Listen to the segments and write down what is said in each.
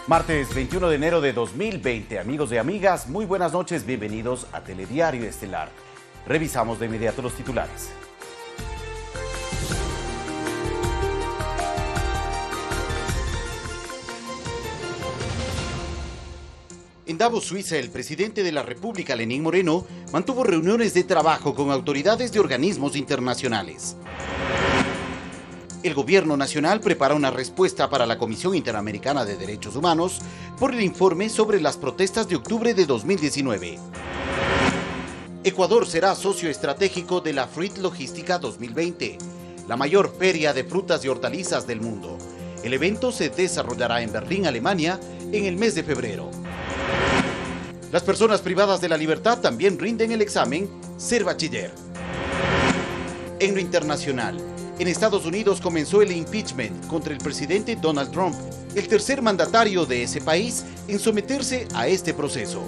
Martes 21 de enero de 2020, amigos y amigas, muy buenas noches, bienvenidos a Telediario Estelar. Revisamos de inmediato los titulares. En Davos, Suiza, el presidente de la República, Lenín Moreno, mantuvo reuniones de trabajo con autoridades de organismos internacionales. El gobierno nacional prepara una respuesta para la Comisión Interamericana de Derechos Humanos por el informe sobre las protestas de octubre de 2019. Ecuador será socio estratégico de la Fruit Logística 2020, la mayor feria de frutas y hortalizas del mundo. El evento se desarrollará en Berlín, Alemania, en el mes de febrero. Las personas privadas de la libertad también rinden el examen Ser Bachiller. En lo internacional, en Estados Unidos comenzó el impeachment contra el presidente Donald Trump, el tercer mandatario de ese país en someterse a este proceso.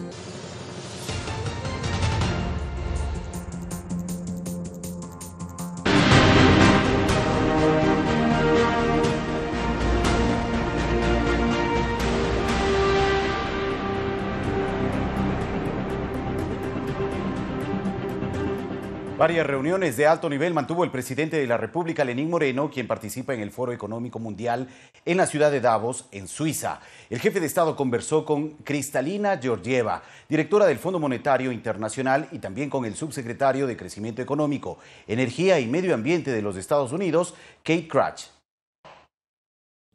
Varias reuniones de alto nivel mantuvo el presidente de la República, Lenín Moreno, quien participa en el Foro Económico Mundial en la ciudad de Davos, en Suiza. El jefe de Estado conversó con Kristalina Georgieva, directora del Fondo Monetario Internacional, y también con el subsecretario de Crecimiento Económico, Energía y Medio Ambiente de los Estados Unidos, Kate Krach.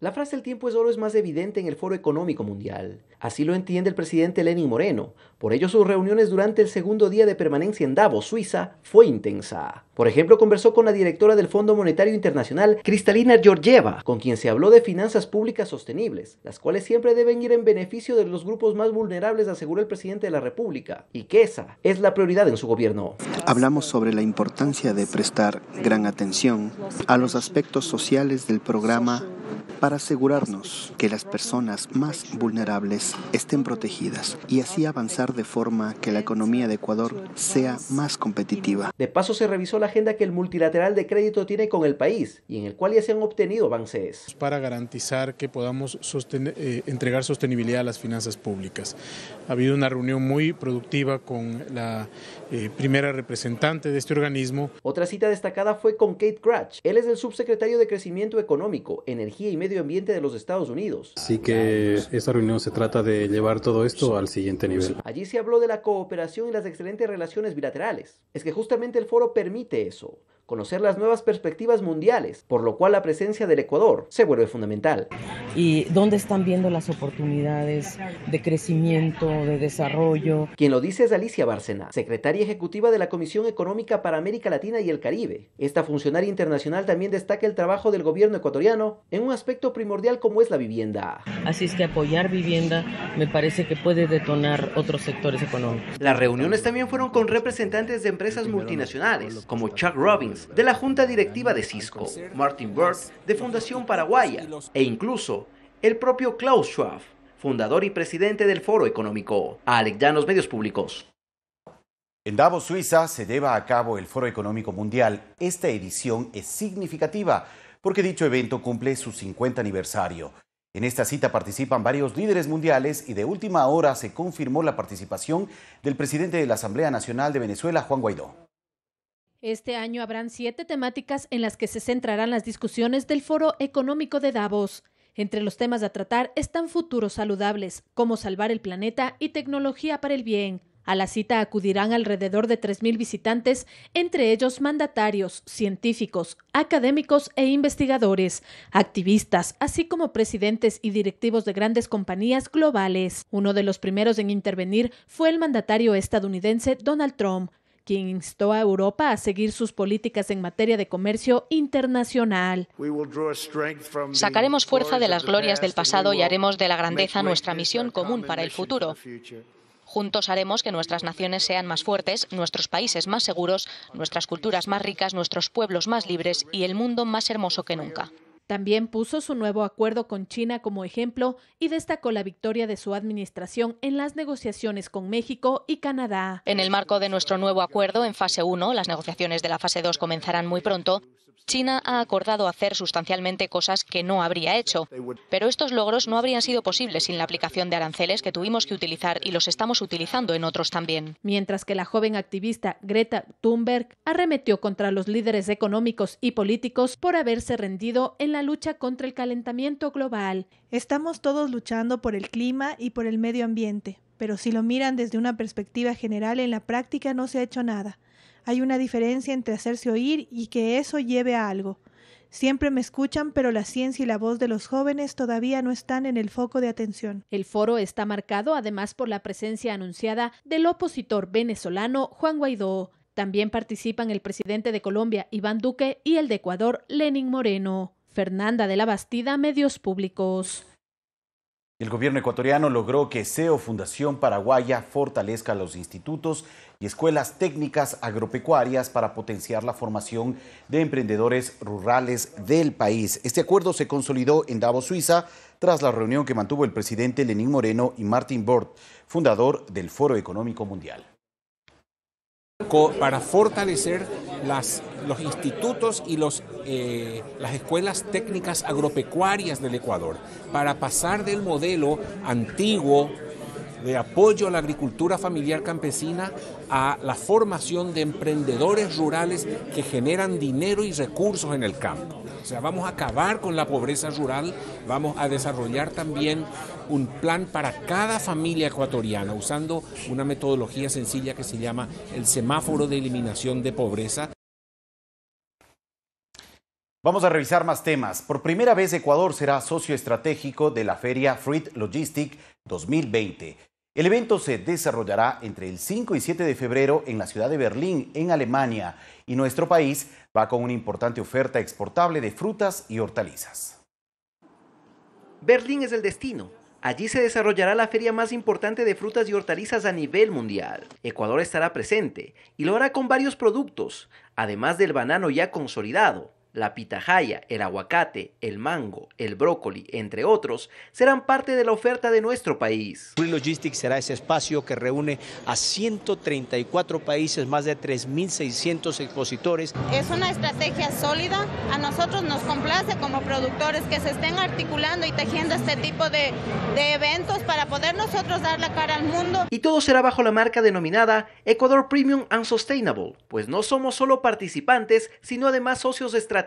La frase "el tiempo es oro" es más evidente en el Foro Económico Mundial. Así lo entiende el presidente Lenín Moreno. Por ello, sus reuniones durante el segundo día de permanencia en Davos, Suiza, fue intensa. Por ejemplo, conversó con la directora del Fondo Monetario Internacional, Kristalina Georgieva, con quien se habló de finanzas públicas sostenibles, las cuales siempre deben ir en beneficio de los grupos más vulnerables, aseguró el presidente de la República, y que esa es la prioridad en su gobierno. Hablamos sobre la importancia de prestar gran atención a los aspectos sociales del programa para asegurarnos que las personas más vulnerables estén protegidas y así avanzar de forma que la economía de Ecuador sea más competitiva. De paso, se revisó la agenda que el multilateral de crédito tiene con el país y en el cual ya se han obtenido avances. Para garantizar que podamos entregar sostenibilidad a las finanzas públicas. Ha habido una reunión muy productiva con la primera representante de este organismo. Otra cita destacada fue con Kate Krach. Él es el subsecretario de Crecimiento Económico, Energía y Medio Ambiente de los Estados Unidos. Así que esta reunión se trata de llevar todo esto al siguiente nivel. Allí se habló de la cooperación y las excelentes relaciones bilaterales. Es que justamente el foro permite eso, conocer las nuevas perspectivas mundiales, por lo cual la presencia del Ecuador se vuelve fundamental. ¿Y dónde están viendo las oportunidades de crecimiento, de desarrollo? Quien lo dice es Alicia Bárcena, secretaria ejecutiva de la Comisión Económica para América Latina y el Caribe. Esta funcionaria internacional también destaca el trabajo del gobierno ecuatoriano en un aspecto primordial como es la vivienda. Así es que apoyar vivienda me parece que puede detonar otros sectores económicos. Las reuniones también fueron con representantes de empresas multinacionales, como Chuck Robbins, de la Junta Directiva de Cisco, Martin Burke, de Fundación Paraguaya, e incluso el propio Klaus Schwab, fundador y presidente del Foro Económico. Alex Llanos, Medios Públicos. En Davos, Suiza, se lleva a cabo el Foro Económico Mundial. Esta edición es significativa porque dicho evento cumple su 50 aniversario. En esta cita participan varios líderes mundiales y de última hora se confirmó la participación del presidente de la Asamblea Nacional de Venezuela, Juan Guaidó. Este año habrán 7 temáticas en las que se centrarán las discusiones del Foro Económico de Davos. Entre los temas a tratar están futuros saludables, cómo salvar el planeta y tecnología para el bien. A la cita acudirán alrededor de 3.000 visitantes, entre ellos mandatarios, científicos, académicos e investigadores, activistas, así como presidentes y directivos de grandes compañías globales. Uno de los primeros en intervenir fue el mandatario estadounidense Donald Trump, quien instó a Europa a seguir sus políticas en materia de comercio internacional. Sacaremos fuerza de las glorias del pasado y haremos de la grandeza nuestra misión común para el futuro. Juntos haremos que nuestras naciones sean más fuertes, nuestros países más seguros, nuestras culturas más ricas, nuestros pueblos más libres y el mundo más hermoso que nunca. También puso su nuevo acuerdo con China como ejemplo y destacó la victoria de su administración en las negociaciones con México y Canadá. En el marco de nuestro nuevo acuerdo, en fase 1, las negociaciones de la fase 2 comenzarán muy pronto, China ha acordado hacer sustancialmente cosas que no habría hecho, pero estos logros no habrían sido posibles sin la aplicación de aranceles que tuvimos que utilizar y los estamos utilizando en otros también. Mientras que la joven activista Greta Thunberg arremetió contra los líderes económicos y políticos por haberse rendido en la lucha contra el calentamiento global. Estamos todos luchando por el clima y por el medio ambiente, pero si lo miran desde una perspectiva general, en la práctica no se ha hecho nada. Hay una diferencia entre hacerse oír y que eso lleve a algo. Siempre me escuchan, pero la ciencia y la voz de los jóvenes todavía no están en el foco de atención. El foro está marcado además por la presencia anunciada del opositor venezolano Juan Guaidó. También participan el presidente de Colombia, Iván Duque, y el de Ecuador, Lenín Moreno. Fernanda de la Bastida, Medios Públicos. El gobierno ecuatoriano logró que SEO Fundación Paraguaya fortalezca los institutos y escuelas técnicas agropecuarias para potenciar la formación de emprendedores rurales del país. Este acuerdo se consolidó en Davos, Suiza, tras la reunión que mantuvo el presidente Lenín Moreno y Martin Bort, fundador del Foro Económico Mundial. Para fortalecer los institutos y las escuelas técnicas agropecuarias del Ecuador, para pasar del modelo antiguo de apoyo a la agricultura familiar campesina a la formación de emprendedores rurales que generan dinero y recursos en el campo. O sea, vamos a acabar con la pobreza rural, vamos a desarrollar también un plan para cada familia ecuatoriana usando una metodología sencilla que se llama el semáforo de eliminación de pobreza. Vamos a revisar más temas. Por primera vez Ecuador será socio estratégico de la feria Fruit Logistic 2020. El evento se desarrollará entre el 5 y 7 de febrero en la ciudad de Berlín, en Alemania, y nuestro país va con una importante oferta exportable de frutas y hortalizas. Berlín es el destino. Allí se desarrollará la feria más importante de frutas y hortalizas a nivel mundial. Ecuador estará presente y lo hará con varios productos, además del banano ya consolidado. La pitahaya, el aguacate, el mango, el brócoli, entre otros, serán parte de la oferta de nuestro país. Fruit Logistics será ese espacio que reúne a 134 países, más de 3.600 expositores. Es una estrategia sólida. A nosotros nos complace como productores que se estén articulando y tejiendo este tipo de eventos para poder nosotros dar la cara al mundo. Y todo será bajo la marca denominada Ecuador Premium and Sustainable, pues no somos solo participantes, sino además socios estratégicos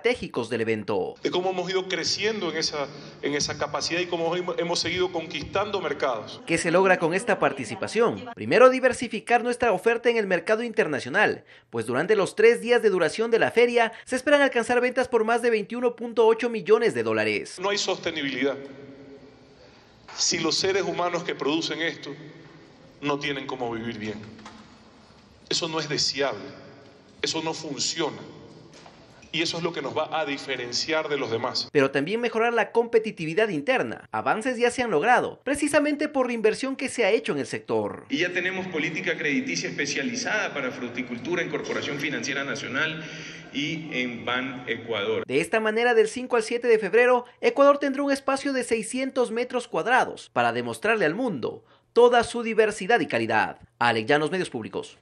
del evento. De cómo hemos ido creciendo en esa capacidad y cómo hemos seguido conquistando mercados. ¿Qué se logra con esta participación? Primero, diversificar nuestra oferta en el mercado internacional, pues durante los 3 días de duración de la feria se esperan alcanzar ventas por más de 21.8 millones de dólares. No hay sostenibilidad si los seres humanos que producen esto no tienen cómo vivir bien. Eso no es deseable, eso no funciona. Y eso es lo que nos va a diferenciar de los demás. Pero también mejorar la competitividad interna. Avances ya se han logrado, precisamente por la inversión que se ha hecho en el sector. Y ya tenemos política crediticia especializada para fruticultura en Corporación Financiera Nacional y en Ban Ecuador. De esta manera, del 5 al 7 de febrero, Ecuador tendrá un espacio de 600 metros cuadrados para demostrarle al mundo toda su diversidad y calidad. Alex Llanos, Medios Públicos.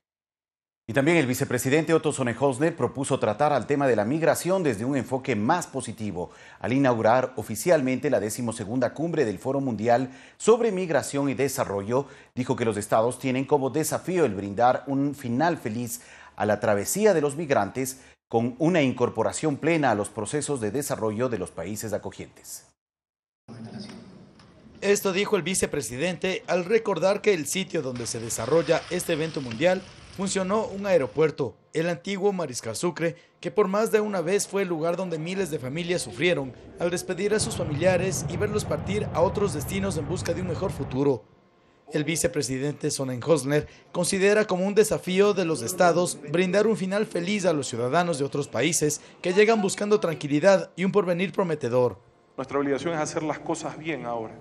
Y también el vicepresidente Otto Sonnenhosner propuso tratar al tema de la migración desde un enfoque más positivo al inaugurar oficialmente la 12ª cumbre del Foro Mundial sobre Migración y Desarrollo. Dijo que los estados tienen como desafío el brindar un final feliz a la travesía de los migrantes con una incorporación plena a los procesos de desarrollo de los países acogientes. Esto dijo el vicepresidente al recordar que el sitio donde se desarrolla este evento mundial funcionó un aeropuerto, el antiguo Mariscal Sucre, que por más de una vez fue el lugar donde miles de familias sufrieron al despedir a sus familiares y verlos partir a otros destinos en busca de un mejor futuro. El vicepresidente Sonnenhosner considera como un desafío de los estados brindar un final feliz a los ciudadanos de otros países que llegan buscando tranquilidad y un porvenir prometedor. Nuestra obligación es hacer las cosas bien ahora,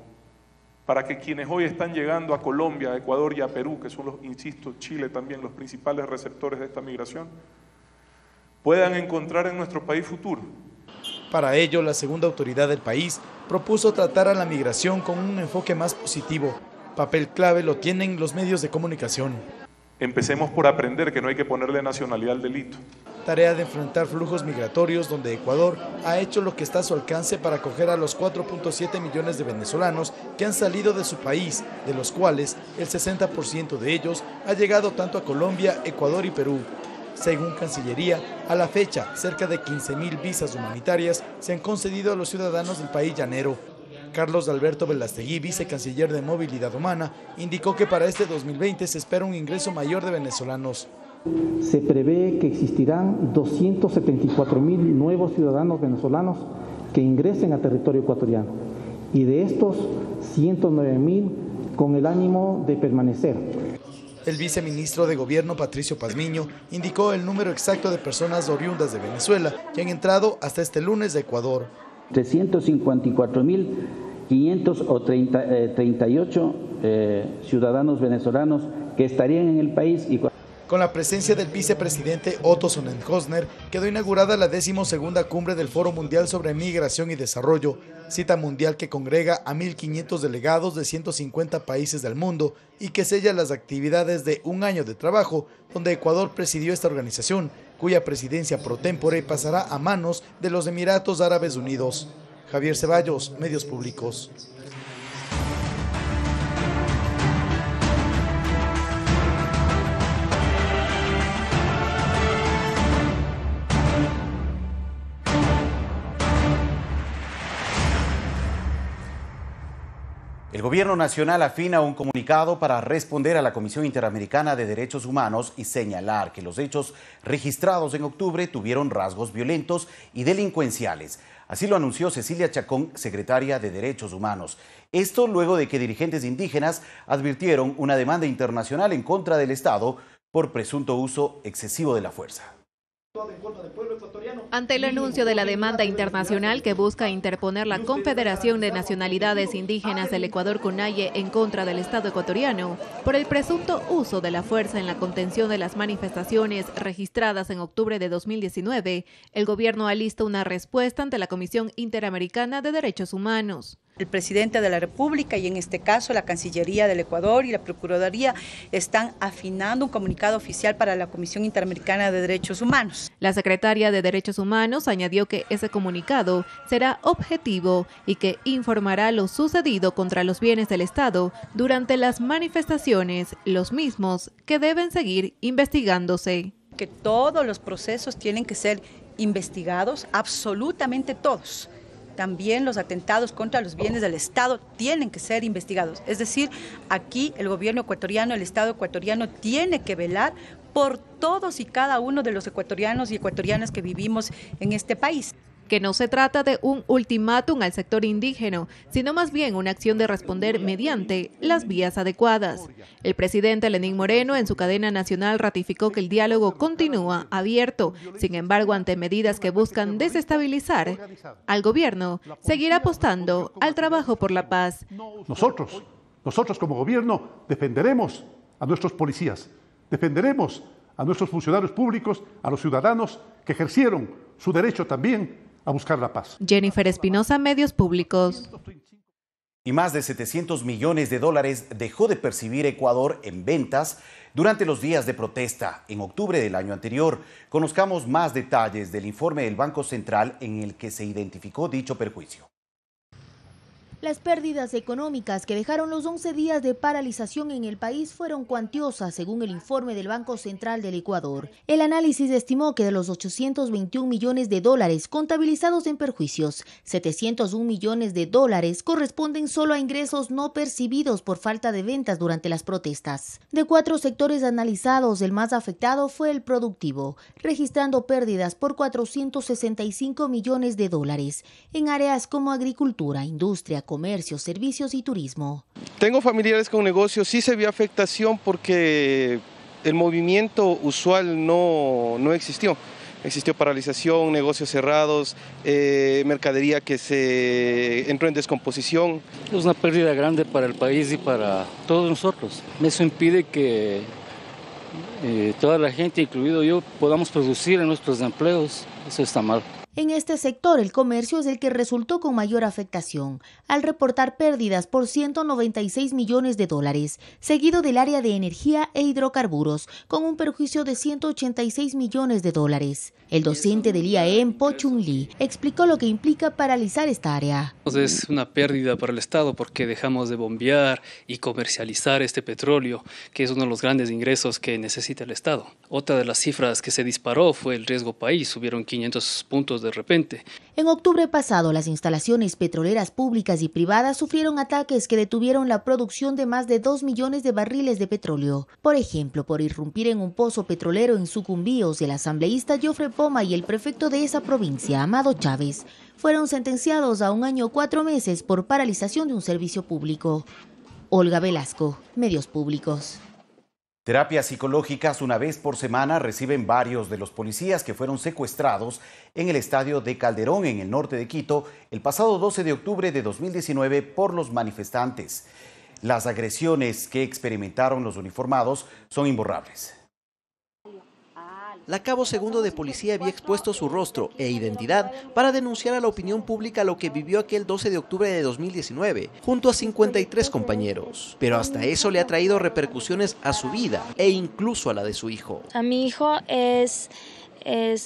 para que quienes hoy están llegando a Colombia, a Ecuador y a Perú, que son insisto, Chile también, los principales receptores de esta migración, puedan encontrar en nuestro país futuro. Para ello, la segunda autoridad del país propuso tratar a la migración con un enfoque más positivo. Papel clave lo tienen los medios de comunicación. Empecemos por aprender que no hay que ponerle nacionalidad al delito. Tarea de enfrentar flujos migratorios donde Ecuador ha hecho lo que está a su alcance para acoger a los 4.7 millones de venezolanos que han salido de su país, de los cuales el 60% de ellos ha llegado tanto a Colombia, Ecuador y Perú. Según Cancillería, a la fecha, cerca de 15.000 visas humanitarias se han concedido a los ciudadanos del país llanero. Carlos Alberto Velastegui, vicecanciller de Movilidad Humana, indicó que para este 2020 se espera un ingreso mayor de venezolanos. Se prevé que existirán 274.000 nuevos ciudadanos venezolanos que ingresen a territorio ecuatoriano y de estos 109.000 con el ánimo de permanecer. El viceministro de Gobierno, Patricio Pazmiño, indicó el número exacto de personas oriundas de Venezuela que han entrado hasta este lunes a Ecuador. 354.538 ciudadanos venezolanos que estarían en el país. Con la presencia del vicepresidente Otto Sonnenhösner, quedó inaugurada la 12ª cumbre del Foro Mundial sobre Migración y Desarrollo, cita mundial que congrega a 1.500 delegados de 150 países del mundo y que sella las actividades de un año de trabajo, donde Ecuador presidió esta organización, cuya presidencia pro tempore pasará a manos de los Emiratos Árabes Unidos. Javier Ceballos, Medios Públicos. El Gobierno Nacional afina un comunicado para responder a la Comisión Interamericana de Derechos Humanos y señalar que los hechos registrados en octubre tuvieron rasgos violentos y delincuenciales. Así lo anunció Cecilia Chacón, secretaria de Derechos Humanos. Esto luego de que dirigentes indígenas advirtieron una demanda internacional en contra del Estado por presunto uso excesivo de la fuerza. Ante el anuncio de la demanda internacional que busca interponer la Confederación de Nacionalidades Indígenas del Ecuador, CONAIE, en contra del Estado ecuatoriano por el presunto uso de la fuerza en la contención de las manifestaciones registradas en octubre de 2019, el gobierno alista una respuesta ante la Comisión Interamericana de Derechos Humanos. El presidente de la República y en este caso la Cancillería del Ecuador y la Procuraduría están afinando un comunicado oficial para la Comisión Interamericana de Derechos Humanos. La secretaria de Derechos Humanos añadió que ese comunicado será objetivo y que informará lo sucedido contra los bienes del Estado durante las manifestaciones, los mismos que deben seguir investigándose. Que todos los procesos tienen que ser investigados, absolutamente todos. También los atentados contra los bienes del Estado tienen que ser investigados. Es decir, aquí el gobierno ecuatoriano, el Estado ecuatoriano tiene que velar por todos y cada uno de los ecuatorianos y ecuatorianas que vivimos en este país. Que no se trata de un ultimátum al sector indígena, sino más bien una acción de responder mediante las vías adecuadas. El presidente Lenín Moreno en su cadena nacional ratificó que el diálogo continúa abierto. Sin embargo, ante medidas que buscan desestabilizar al gobierno, seguirá apostando al trabajo por la paz. Nosotros como gobierno defenderemos a nuestros policías, defenderemos a nuestros funcionarios públicos, a los ciudadanos que ejercieron su derecho también a buscar la paz. Jennifer Espinosa, Medios Públicos. Y más de 700 millones de dólares dejó de percibir Ecuador en ventas durante los días de protesta en octubre del año anterior. Conozcamos más detalles del informe del Banco Central en el que se identificó dicho perjuicio. Las pérdidas económicas que dejaron los 11 días de paralización en el país fueron cuantiosas, según el informe del Banco Central del Ecuador. El análisis estimó que de los 821 millones de dólares contabilizados en perjuicios, 701 millones de dólares corresponden solo a ingresos no percibidos por falta de ventas durante las protestas. De 4 sectores analizados, el más afectado fue el productivo, registrando pérdidas por 465 millones de dólares en áreas como agricultura, industria, comercio, servicios y turismo. Tengo familiares con negocios, sí se vio afectación porque el movimiento usual no existió. Existió paralización, negocios cerrados, mercadería que se entró en descomposición. Es una pérdida grande para el país y para todos nosotros. Eso impide que toda la gente, incluido yo, podamos producir en nuestros empleos. Eso está mal. En este sector, el comercio es el que resultó con mayor afectación, al reportar pérdidas por 196 millones de dólares, seguido del área de energía e hidrocarburos, con un perjuicio de 186 millones de dólares. El docente del IAEM, Po Chung Lee, explicó lo que implica paralizar esta área. Es una pérdida para el Estado porque dejamos de bombear y comercializar este petróleo, que es uno de los grandes ingresos que necesita el Estado. Otra de las cifras que se disparó fue el riesgo país, subieron 500 puntos de repente. En octubre pasado, las instalaciones petroleras públicas y privadas sufrieron ataques que detuvieron la producción de más de 2 millones de barriles de petróleo. Por ejemplo, por irrumpir en un pozo petrolero en Sucumbíos, el asambleísta Joffre Poma y el prefecto de esa provincia, Amado Chávez, fueron sentenciados a 1 año 4 meses por paralización de un servicio público. Olga Velasco, Medios Públicos. Terapias psicológicas una vez por semana reciben varios de los policías que fueron secuestrados en el estadio de Calderón, en el norte de Quito, el pasado 12 de octubre de 2019 por los manifestantes. Las agresiones que experimentaron los uniformados son imborrables. La cabo segundo de policía había expuesto su rostro e identidad para denunciar a la opinión pública lo que vivió aquel 12 de octubre de 2019, junto a 53 compañeros. Pero hasta eso le ha traído repercusiones a su vida e incluso a la de su hijo. A mi hijo es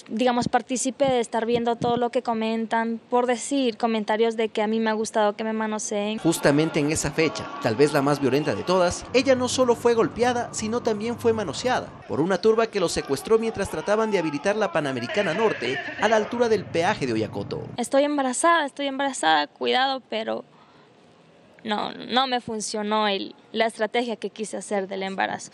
digamos, partícipe de estar viendo todo lo que comentan, por decir comentarios de que a mí me ha gustado que me manoseen. Justamente en esa fecha, tal vez la más violenta de todas, ella no solo fue golpeada, sino también fue manoseada por una turba que los secuestró mientras trataban de habilitar la Panamericana Norte a la altura del peaje de Oyacoto. Estoy embarazada, cuidado, pero no me funcionó la estrategia que quise hacer del embarazo.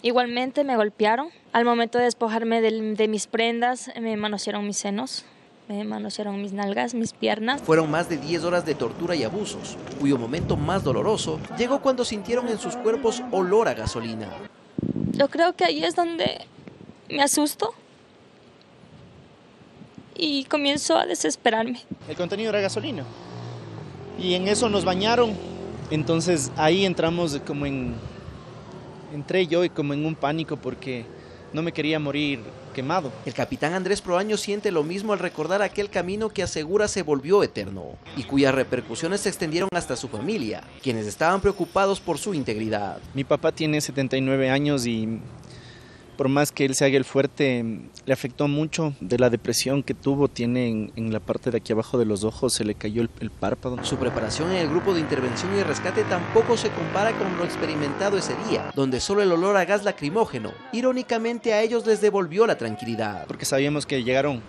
Igualmente me golpearon. Al momento de despojarme de mis prendas, me manosearon mis senos, me manosearon mis nalgas, mis piernas. Fueron más de 10 horas de tortura y abusos, cuyo momento más doloroso llegó cuando sintieron en sus cuerpos olor a gasolina. Yo creo que ahí es donde me asusto y comienzo a desesperarme. El contenido era gasolina y en eso nos bañaron. Entonces ahí entramos entré yo como en un pánico porque no me quería morir quemado. El capitán Andrés Proaño siente lo mismo al recordar aquel camino que asegura se volvió eterno y cuyas repercusiones se extendieron hasta su familia, quienes estaban preocupados por su integridad. Mi papá tiene 79 años y por más que él se haga el fuerte, le afectó mucho de la depresión que tuvo. Tiene en la parte de aquí abajo de los ojos, se le cayó el párpado. Su preparación en el grupo de intervención y rescate tampoco se compara con lo experimentado ese día, donde solo el olor a gas lacrimógeno, irónicamente a ellos les devolvió la tranquilidad. Porque sabíamos que llegaron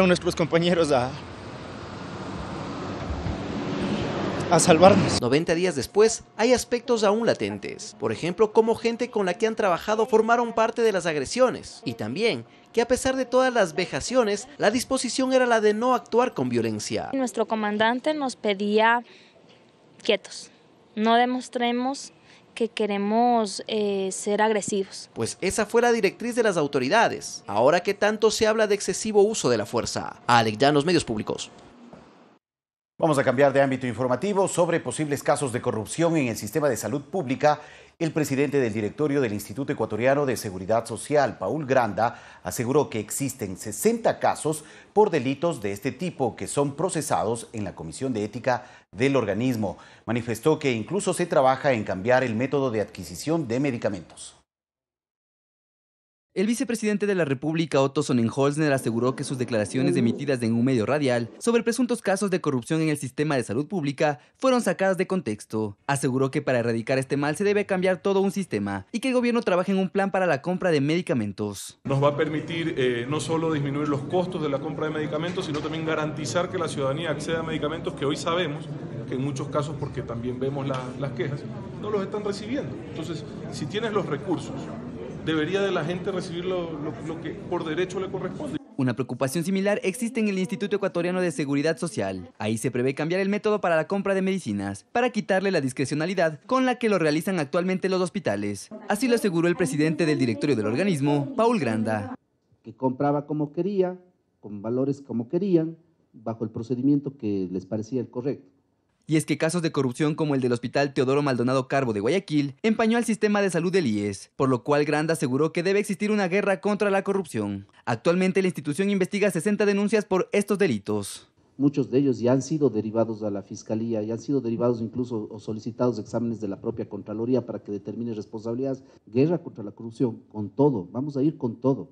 nuestros compañeros a salvarnos. 90 días después, hay aspectos aún latentes. Por ejemplo, cómo gente con la que han trabajado formaron parte de las agresiones. Y también que a pesar de todas las vejaciones, la disposición era la de no actuar con violencia. Nuestro comandante nos pedía quietos, no demostremos que queremos ser agresivos. Pues esa fue la directriz de las autoridades, ahora que tanto se habla de excesivo uso de la fuerza. Alex Llanos, Medios Públicos. Vamos a cambiar de ámbito informativo. Sobre posibles casos de corrupción en el sistema de salud pública, el presidente del directorio del Instituto Ecuatoriano de Seguridad Social, Paul Granda, aseguró que existen 60 casos por delitos de este tipo que son procesados en la Comisión de Ética del organismo. Manifestó que incluso se trabaja en cambiar el método de adquisición de medicamentos. El vicepresidente de la República, Otto Sonnenholzner, aseguró que sus declaraciones emitidas en un medio radial sobre presuntos casos de corrupción en el sistema de salud pública fueron sacadas de contexto. Aseguró que para erradicar este mal se debe cambiar todo un sistema y que el gobierno trabaja en un plan para la compra de medicamentos. Nos va a permitir no solo disminuir los costos de la compra de medicamentos, sino también garantizar que la ciudadanía acceda a medicamentos que hoy sabemos que en muchos casos, porque también vemos las quejas, no los están recibiendo. Entonces, si tienes los recursos, debería de la gente recibir lo que por derecho le corresponde. Una preocupación similar existe en el Instituto Ecuatoriano de Seguridad Social. Ahí se prevé cambiar el método para la compra de medicinas, para quitarle la discrecionalidad con la que lo realizan actualmente los hospitales. Así lo aseguró el presidente del directorio del organismo, Paul Granda. Que compraba como quería, con valores como querían, bajo el procedimiento que les parecía el correcto. Y es que casos de corrupción como el del Hospital Teodoro Maldonado Carbo de Guayaquil empañó al sistema de salud del IES, por lo cual Granda aseguró que debe existir una guerra contra la corrupción. Actualmente la institución investiga 60 denuncias por estos delitos. Muchos de ellos ya han sido derivados a la Fiscalía, ya han sido derivados incluso o solicitados exámenes de la propia Contraloría para que determine responsabilidades. Guerra contra la corrupción, con todo, vamos a ir con todo.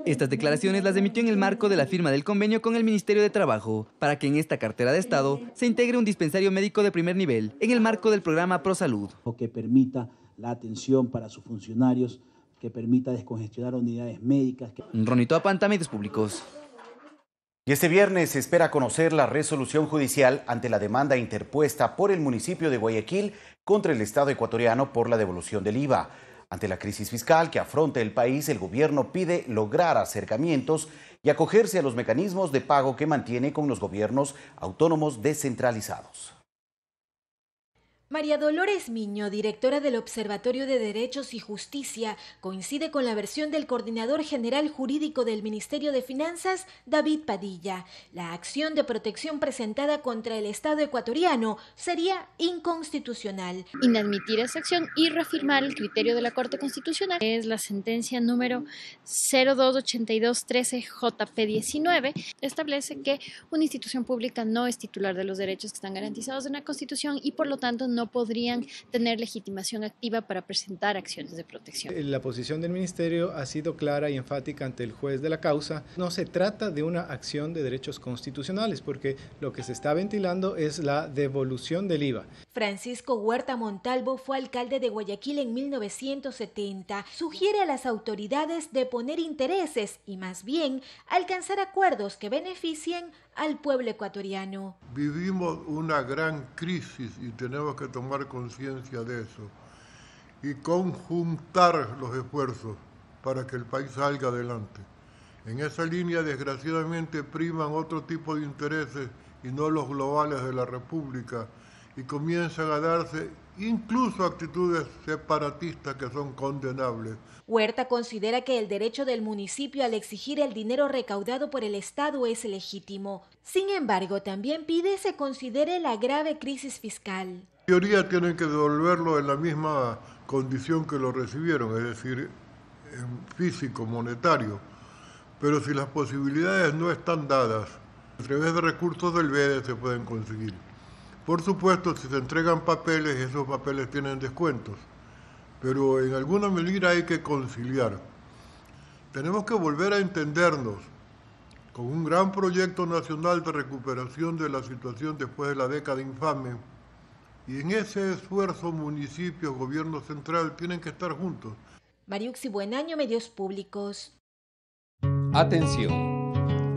Estas declaraciones las emitió en el marco de la firma del convenio con el Ministerio de Trabajo, para que en esta cartera de Estado se integre un dispensario médico de primer nivel, en el marco del programa ProSalud. Que permita la atención para sus funcionarios, que permita descongestionar unidades médicas. Ronito Apanta, Medios Públicos. Y este viernes se espera conocer la resolución judicial ante la demanda interpuesta por el municipio de Guayaquil contra el Estado ecuatoriano por la devolución del IVA. Ante la crisis fiscal que afronta el país, el gobierno pide lograr acercamientos y acogerse a los mecanismos de pago que mantiene con los gobiernos autónomos descentralizados. María Dolores Miño, directora del Observatorio de Derechos y Justicia, coincide con la versión del Coordinador General Jurídico del Ministerio de Finanzas, David Padilla. La acción de protección presentada contra el Estado ecuatoriano sería inconstitucional. Inadmitir esa acción y reafirmar el criterio de la Corte Constitucional. Es la sentencia número 028213-JP19. Establece que una institución pública no es titular de los derechos que están garantizados en la Constitución y por lo tanto no podrían tener legitimación activa para presentar acciones de protección. La posición del Ministerio ha sido clara y enfática ante el juez de la causa. No se trata de una acción de derechos constitucionales porque lo que se está ventilando es la devolución del IVA. Francisco Huerta Montalvo fue alcalde de Guayaquil en 1970. Sugiere a las autoridades de poner intereses y más bien alcanzar acuerdos que beneficien al pueblo ecuatoriano. Vivimos una gran crisis y tenemos que tomar conciencia de eso y conjuntar los esfuerzos para que el país salga adelante. En esa línea, desgraciadamente, priman otro tipo de intereses y no los globales de la República y comienzan a darse incluso actitudes separatistas que son condenables. Huerta considera que el derecho del municipio al exigir el dinero recaudado por el Estado es legítimo. Sin embargo, también pide se considere la grave crisis fiscal. En teoría tienen que devolverlo en la misma condición que lo recibieron, es decir, en físico, monetario. Pero si las posibilidades no están dadas, a través de recursos del BEDE se pueden conseguir. Por supuesto, si se entregan papeles, esos papeles tienen descuentos. Pero en alguna medida hay que conciliar. Tenemos que volver a entendernos con un gran proyecto nacional de recuperación de la situación después de la década infame. Y en ese esfuerzo municipios, gobierno central tienen que estar juntos. Mariuxi Buenaño, Medios Públicos. Atención.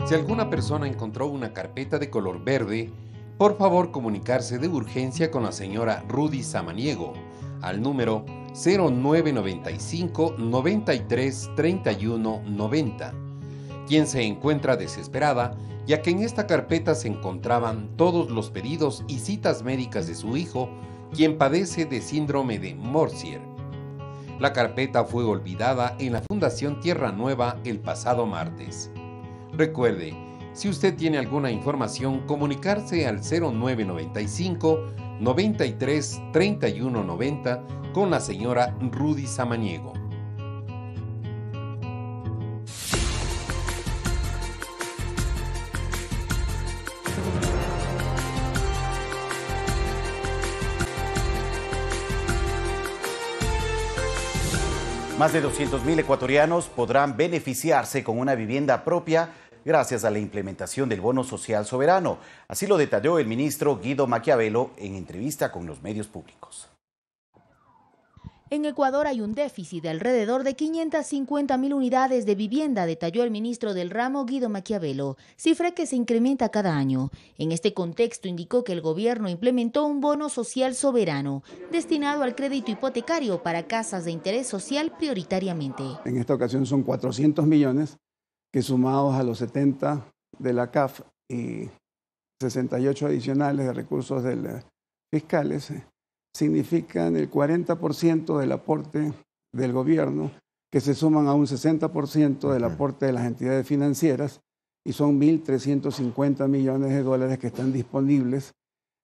Si alguna persona encontró una carpeta de color verde, por favor comunicarse de urgencia con la señora Rudy Samaniego al número 0995 93 31 90, quien se encuentra desesperada ya que en esta carpeta se encontraban todos los pedidos y citas médicas de su hijo, quien padece de síndrome de Morsier. La carpeta fue olvidada en la Fundación Tierra Nueva el pasado martes. Recuerde, si usted tiene alguna información, comunicarse al 0995 93 31 90 con la señora Rudy Samaniego. Más de 200.000 ecuatorianos podrán beneficiarse con una vivienda propia gracias a la implementación del bono social soberano. Así lo detalló el ministro Guido Maquiavelo en entrevista con los medios públicos. En Ecuador hay un déficit de alrededor de 550.000 unidades de vivienda, detalló el ministro del ramo Guido Maquiavelo, cifra que se incrementa cada año. En este contexto indicó que el gobierno implementó un bono social soberano destinado al crédito hipotecario para casas de interés social prioritariamente. En esta ocasión son 400 millones que sumados a los 70 de la CAF y 68 adicionales de recursos fiscales, significan el 40% del aporte del gobierno, que se suman a un 60% del aporte de las entidades financieras, y son 1.350 millones de dólares que están disponibles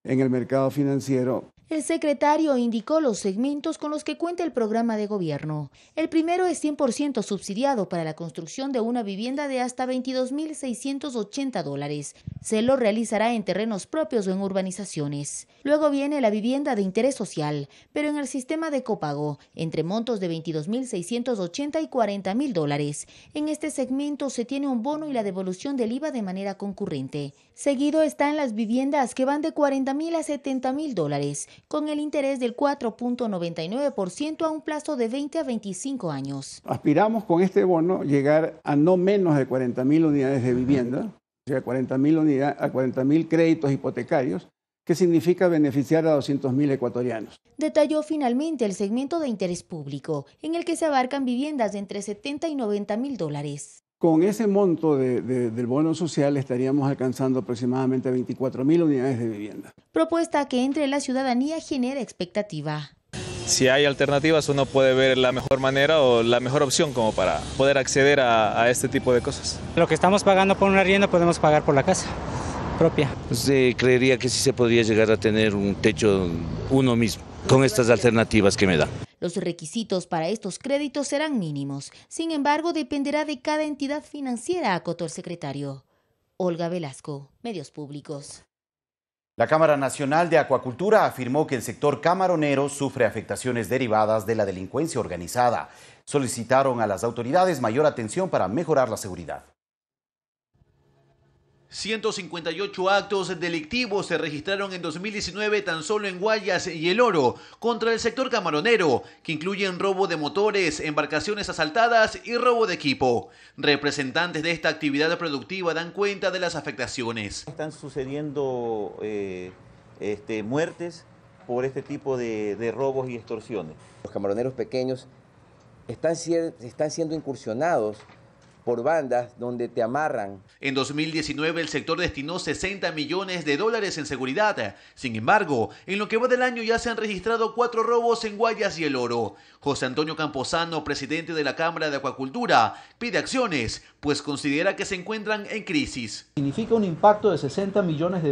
en el mercado financiero. El secretario indicó los segmentos con los que cuenta el programa de gobierno. El primero es 100% subsidiado para la construcción de una vivienda de hasta $22.680. Se lo realizará en terrenos propios o en urbanizaciones. Luego viene la vivienda de interés social, pero en el sistema de copago, entre montos de $22.680 y $40.000. En este segmento se tiene un bono y la devolución del IVA de manera concurrente. Seguido están las viviendas que van de $40.000 a $70.000, con el interés del 4.99% a un plazo de 20 a 25 años. Aspiramos con este bono llegar a no menos de 40.000 unidades de vivienda, o sea, 40.000 créditos hipotecarios, que significa beneficiar a 200.000 ecuatorianos. Detalló finalmente el segmento de interés público, en el que se abarcan viviendas de entre $70.000 y $90.000. Con ese monto del bono social estaríamos alcanzando aproximadamente 24.000 unidades de vivienda. Propuesta que entre la ciudadanía genera expectativa. Si hay alternativas, uno puede ver la mejor manera o la mejor opción como para poder acceder a este tipo de cosas. Lo que estamos pagando por un arriendo podemos pagar por la casa propia. Creería que sí se podría llegar a tener un techo uno mismo con estas alternativas que me da. Los requisitos para estos créditos serán mínimos. Sin embargo, dependerá de cada entidad financiera, acotó el secretario. Olga Velasco, Medios Públicos. La Cámara Nacional de Acuacultura afirmó que el sector camaronero sufre afectaciones derivadas de la delincuencia organizada. Solicitaron a las autoridades mayor atención para mejorar la seguridad. 158 actos delictivos se registraron en 2019 tan solo en Guayas y El Oro contra el sector camaronero, que incluyen robo de motores, embarcaciones asaltadas y robo de equipo. Representantes de esta actividad productiva dan cuenta de las afectaciones. Están sucediendo muertes por este tipo de robos y extorsiones. Los camaroneros pequeños están siendo incursionados por bandas donde te amarran. En 2019 el sector destinó $60 millones en seguridad. Sin embargo, en lo que va del año ya se han registrado 4 robos en Guayas y El Oro. José Antonio Camposano, presidente de la Cámara de Acuacultura, pide acciones, pues considera que se encuentran en crisis. Significa un impacto de $60 millones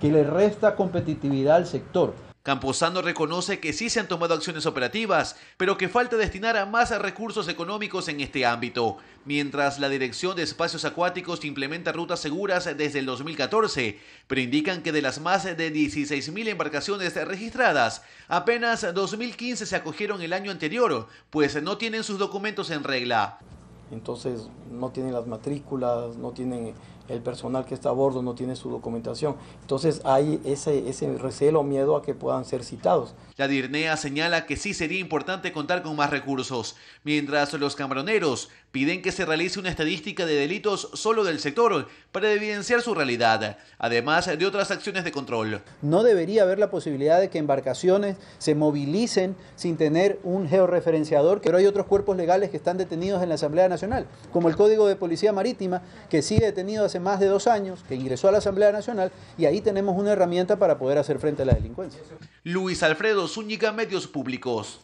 que le resta competitividad al sector. Camposano reconoce que sí se han tomado acciones operativas, pero que falta destinar a más recursos económicos en este ámbito. Mientras la Dirección de Espacios Acuáticos implementa rutas seguras desde el 2014, pero indican que de las más de 16.000 embarcaciones registradas, apenas 2.015 se acogieron el año anterior, pues no tienen sus documentos en regla. Entonces no tienen las matrículas, no tienen el personal que está a bordo, no tiene su documentación. Entonces hay ese recelo o miedo a que puedan ser citados. La DIRNEA señala que sí sería importante contar con más recursos, mientras los camaroneros piden que se realice una estadística de delitos solo del sector para evidenciar su realidad, además de otras acciones de control. No debería haber la posibilidad de que embarcaciones se movilicen sin tener un georreferenciador, pero hay otros cuerpos legales que están detenidos en la Asamblea Nacional, como el Código de Policía Marítima, que sigue detenido hace más de 2 años, que ingresó a la Asamblea Nacional, y ahí tenemos una herramienta para poder hacer frente a la delincuencia. Luis Alfredo Zúñiga, Medios Públicos.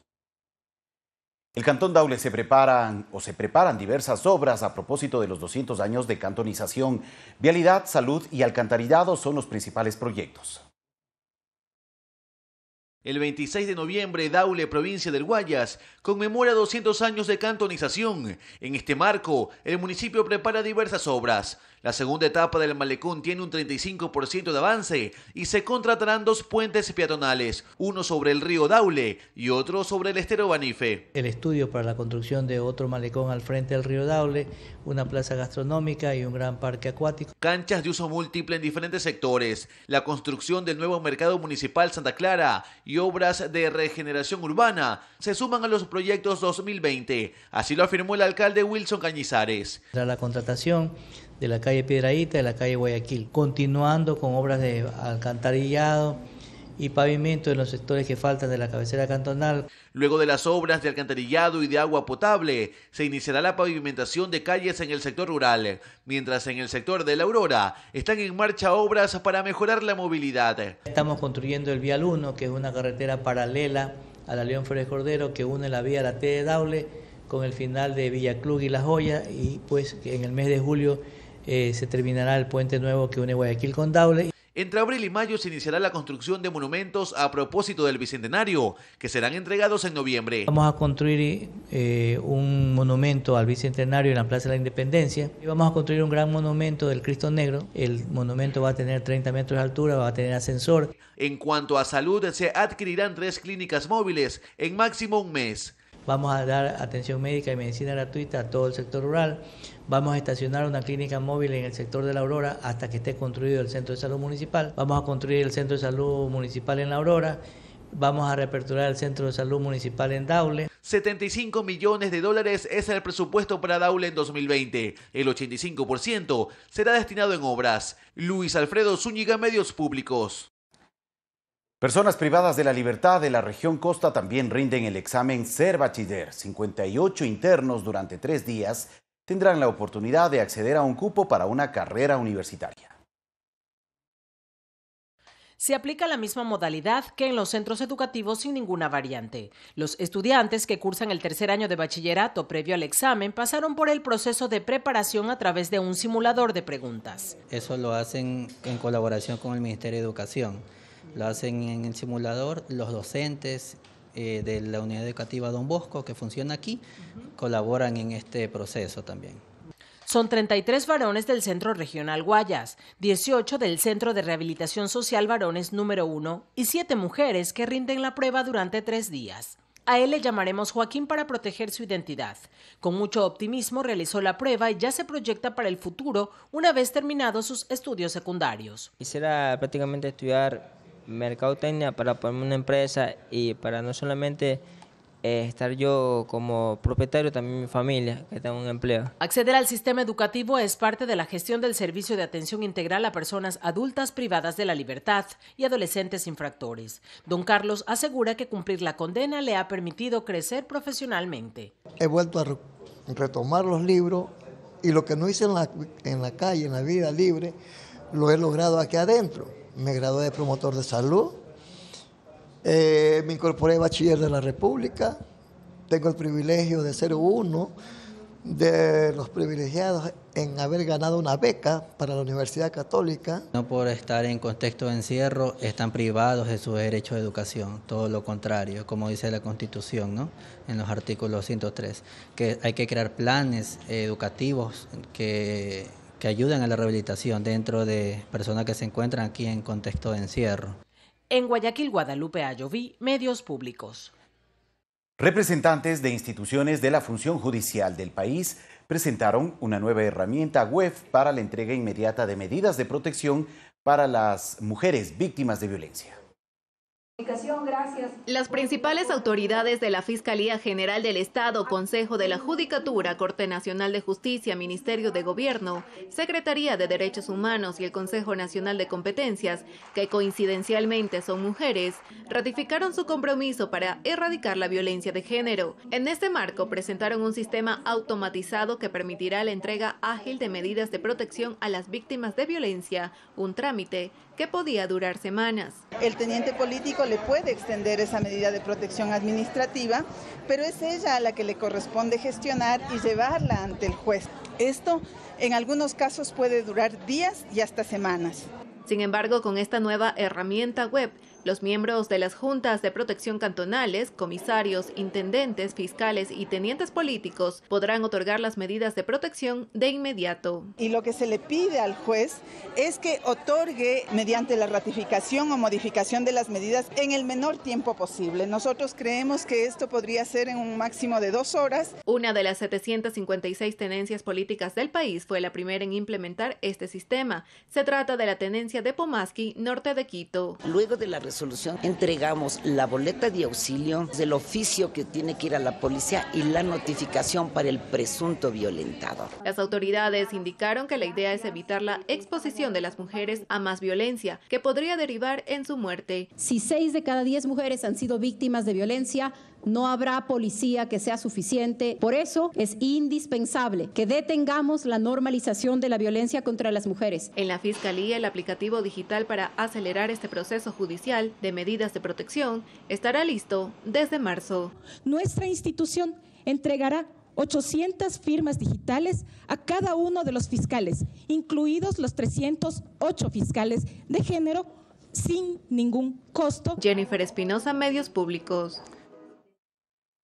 El Cantón Daule se preparan diversas obras a propósito de los 200 años de cantonización. Vialidad, salud y alcantarillado son los principales proyectos. El 26 de noviembre, Daule, provincia del Guayas, conmemora 200 años de cantonización. En este marco, el municipio prepara diversas obras. La segunda etapa del malecón tiene un 35% de avance y se contratarán 2 puentes peatonales, uno sobre el río Daule y otro sobre el estero Banife. El estudio para la construcción de otro malecón al frente del río Daule, una plaza gastronómica y un gran parque acuático. Canchas de uso múltiple en diferentes sectores, la construcción del nuevo mercado municipal Santa Clara y obras de regeneración urbana se suman a los proyectos 2020. Así lo afirmó el alcalde Wilson Cañizares. La contratación de la calle Piedrahíta y la calle Guayaquil, continuando con obras de alcantarillado y pavimento en los sectores que faltan de la cabecera cantonal. Luego de las obras de alcantarillado y de agua potable, se iniciará la pavimentación de calles en el sector rural, mientras en el sector de La Aurora están en marcha obras para mejorar la movilidad. Estamos construyendo el Vial 1, que es una carretera paralela a la León Férez Cordero que une la vía La T de Daule con el final de Villaclug y La Joya, y pues en el mes de julio se terminará el puente nuevo que une Guayaquil con Daule. Entre abril y mayo se iniciará la construcción de monumentos a propósito del Bicentenario, que serán entregados en noviembre. Vamos a construir un monumento al Bicentenario en la Plaza de la Independencia y vamos a construir un gran monumento del Cristo Negro. El monumento va a tener 30 metros de altura, va a tener ascensor. En cuanto a salud, se adquirirán 3 clínicas móviles en máximo un mes. Vamos a dar atención médica y medicina gratuita a todo el sector rural. Vamos a estacionar una clínica móvil en el sector de La Aurora hasta que esté construido el centro de salud municipal. Vamos a construir el centro de salud municipal en La Aurora. Vamos a reaperturar el centro de salud municipal en Daule. 75 millones de dólares es el presupuesto para Daule en 2020. El 85% será destinado en obras. Luis Alfredo Zúñiga, Medios Públicos. Personas privadas de la libertad de la región Costa también rinden el examen Ser Bachiller. 58 internos durante 3 días tendrán la oportunidad de acceder a un cupo para una carrera universitaria. Se aplica la misma modalidad que en los centros educativos sin ninguna variante. Los estudiantes que cursan el tercer año de bachillerato previo al examen pasaron por el proceso de preparación a través de un simulador de preguntas. Eso lo hacen en colaboración con el Ministerio de Educación. Lo hacen en el simulador los docentes de la unidad educativa Don Bosco, que funciona aquí, colaboran en este proceso también. Son 33 varones del Centro Regional Guayas, 18 del Centro de Rehabilitación Social Varones número 1 y 7 mujeres que rinden la prueba durante 3 días. A él le llamaremos Joaquín para proteger su identidad. Con mucho optimismo realizó la prueba y ya se proyecta para el futuro una vez terminados sus estudios secundarios. Quisiera prácticamente estudiar mercadotecnia para ponerme una empresa y para no solamente estar yo como propietario, también mi familia, que tenga un empleo. Acceder al sistema educativo es parte de la gestión del Servicio de Atención Integral a Personas Adultas Privadas de la Libertad y Adolescentes Infractores. Don Carlos asegura que cumplir la condena le ha permitido crecer profesionalmente. He vuelto a retomar los libros y lo que no hice en la calle, en la vida libre, lo he logrado aquí adentro. Me gradué de promotor de salud, me incorporé bachiller de la República, tengo el privilegio de ser uno de los privilegiados en haber ganado una beca para la Universidad Católica. No por estar en contexto de encierro están privados de su derecho de educación, todo lo contrario, como dice la Constitución, ¿no? En los artículos 103, que hay que crear planes educativos que ayudan a la rehabilitación dentro de personas que se encuentran aquí en contexto de encierro. En Guayaquil, Guadalupe Ayoví, Medios Públicos. Representantes de instituciones de la función judicial del país presentaron una nueva herramienta web para la entrega inmediata de medidas de protección para las mujeres víctimas de violencia. Gracias. Las principales autoridades de la Fiscalía General del Estado, Consejo de la Judicatura, Corte Nacional de Justicia, Ministerio de Gobierno, Secretaría de Derechos Humanos y el Consejo Nacional de Competencias, que coincidencialmente son mujeres, ratificaron su compromiso para erradicar la violencia de género. En este marco presentaron un sistema automatizado que permitirá la entrega ágil de medidas de protección a las víctimas de violencia, un trámite que podía durar semanas. El teniente político le puede extender esa medida de protección administrativa, pero es ella a la que le corresponde gestionar y llevarla ante el juez. Esto en algunos casos puede durar días y hasta semanas. Sin embargo, con esta nueva herramienta web, los miembros de las juntas de protección cantonales, comisarios, intendentes, fiscales y tenientes políticos podrán otorgar las medidas de protección de inmediato. Y lo que se le pide al juez es que otorgue mediante la ratificación o modificación de las medidas en el menor tiempo posible. Nosotros creemos que esto podría ser en un máximo de 2 horas. Una de las 756 tenencias políticas del país fue la primera en implementar este sistema. Se trata de la tenencia de Pomasqui, norte de Quito. Luego de la resolución entregamos la boleta de auxilio del oficio que tiene que ir a la policía y la notificación para el presunto violentador. Las autoridades indicaron que la idea es evitar la exposición de las mujeres a más violencia, que podría derivar en su muerte. Si 6 de cada 10 mujeres han sido víctimas de violencia, no habrá policía que sea suficiente. Por eso es indispensable que detengamos la normalización de la violencia contra las mujeres. En la Fiscalía, el aplicativo digital para acelerar este proceso judicial de medidas de protección estará listo desde marzo. Nuestra institución entregará 800 firmas digitales a cada uno de los fiscales, incluidos los 308 fiscales de género, sin ningún costo. Jennifer Espinosa, Medios Públicos.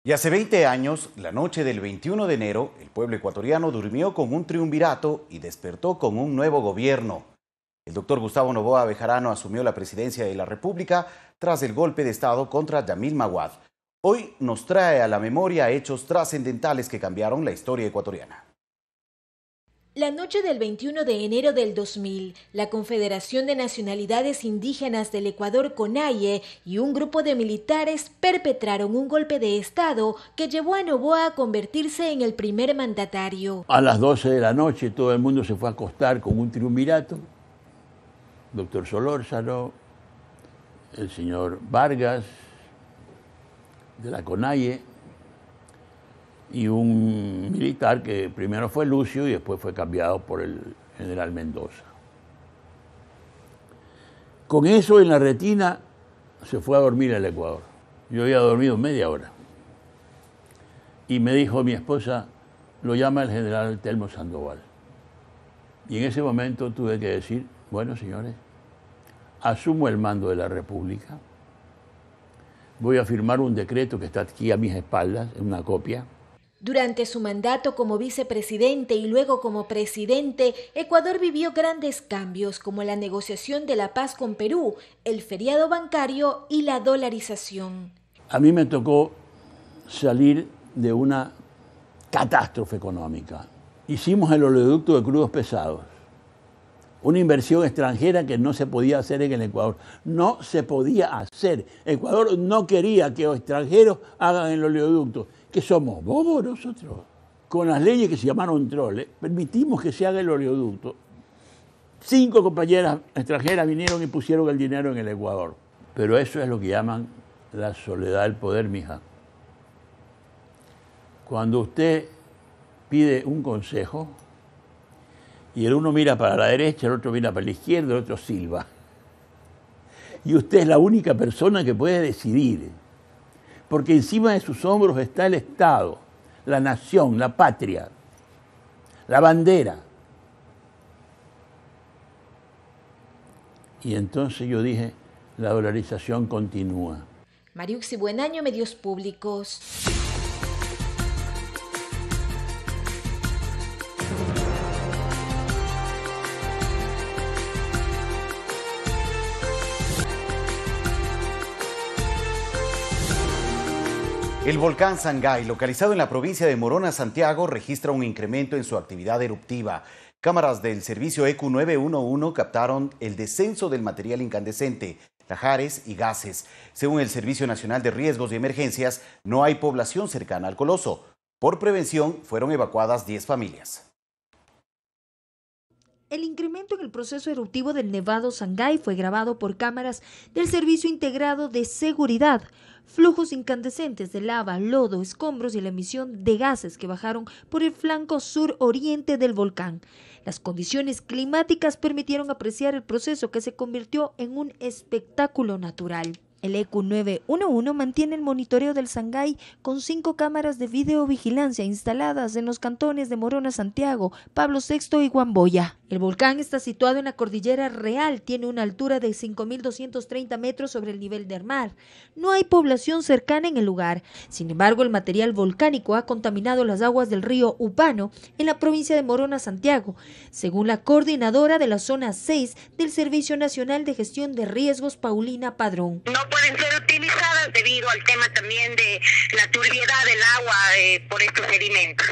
Y hace 20 años, la noche del 21 de enero, el pueblo ecuatoriano durmió con un triunvirato y despertó con un nuevo gobierno. El doctor Gustavo Noboa Bejarano asumió la presidencia de la República tras el golpe de Estado contra Yamil Maguad. Hoy nos trae a la memoria hechos trascendentales que cambiaron la historia ecuatoriana. La noche del 21 de enero del 2000, la Confederación de Nacionalidades Indígenas del Ecuador, CONAIE, y un grupo de militares perpetraron un golpe de Estado que llevó a Noboa a convertirse en el primer mandatario. A las 12 de la noche todo el mundo se fue a acostar con un triunvirato. Doctor Solórzano, el señor Vargas, de la CONAIE, y un militar que primero fue Lucio y después fue cambiado por el general Mendoza. Con eso en la retina se fue a dormir al Ecuador. Yo había dormido media hora. Y me dijo mi esposa, lo llama el general Telmo Sandoval. Y en ese momento tuve que decir, bueno, señores, asumo el mando de la República. Voy a firmar un decreto que está aquí a mis espaldas, en una copia. Durante su mandato como vicepresidente y luego como presidente, Ecuador vivió grandes cambios como la negociación de la paz con Perú, el feriado bancario y la dolarización. A mí me tocó salir de una catástrofe económica. Hicimos el oleoducto de crudos pesados, una inversión extranjera que no se podía hacer en el Ecuador. No se podía hacer. Ecuador no quería que los extranjeros hagan el oleoducto. ¿Qué somos? ¿Bobos nosotros? Con las leyes que se llamaron troles, permitimos que se haga el oleoducto. 5 compañeras extranjeras vinieron y pusieron el dinero en el Ecuador. Pero eso es lo que llaman la soledad del poder, mija. Cuando usted pide un consejo y el uno mira para la derecha, el otro mira para la izquierda, el otro silba. Y usted es la única persona que puede decidir. Porque encima de sus hombros está el Estado, la nación, la patria, la bandera. Y entonces yo dije, la dolarización continúa. Mariuxi Buenaño, Medios Públicos. El volcán Sangay, localizado en la provincia de Morona, Santiago, registra un incremento en su actividad eruptiva. Cámaras del servicio EQ 911 captaron el descenso del material incandescente, lahares y gases. Según el Servicio Nacional de Riesgos y Emergencias, no hay población cercana al coloso. Por prevención, fueron evacuadas 10 familias. El incremento en el proceso eruptivo del Nevado Sangay fue grabado por cámaras del Servicio Integrado de Seguridad. Flujos incandescentes de lava, lodo, escombros y la emisión de gases que bajaron por el flanco sur-oriente del volcán. Las condiciones climáticas permitieron apreciar el proceso que se convirtió en un espectáculo natural. El EQ 911 mantiene el monitoreo del Sangay con 5 cámaras de videovigilancia instaladas en los cantones de Morona, Santiago, Pablo VI y Guamboya. El volcán está situado en la cordillera real, tiene una altura de 5.230 metros sobre el nivel del mar. No hay población cercana en el lugar. Sin embargo, el material volcánico ha contaminado las aguas del río Upano en la provincia de Morona, Santiago, según la coordinadora de la zona 6 del Servicio Nacional de Gestión de Riesgos, Paulina Padrón. No pueden ser utilizadas debido al tema también de la turbiedad del agua por estos sedimentos.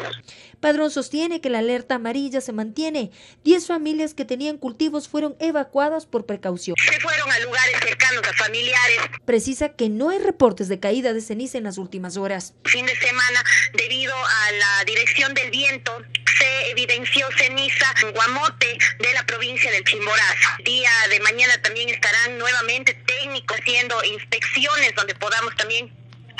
Padrón sostiene que la alerta amarilla se mantiene. 10 familias que tenían cultivos fueron evacuadas por precaución. Se fueron a lugares cercanos a familiares. Precisa que no hay reportes de caída de ceniza en las últimas horas. Fin de semana, debido a la dirección del viento, se evidenció ceniza en Guamote de la provincia del Chimborazo. Día de mañana también estarán nuevamente técnicos haciendo inspecciones donde podamos también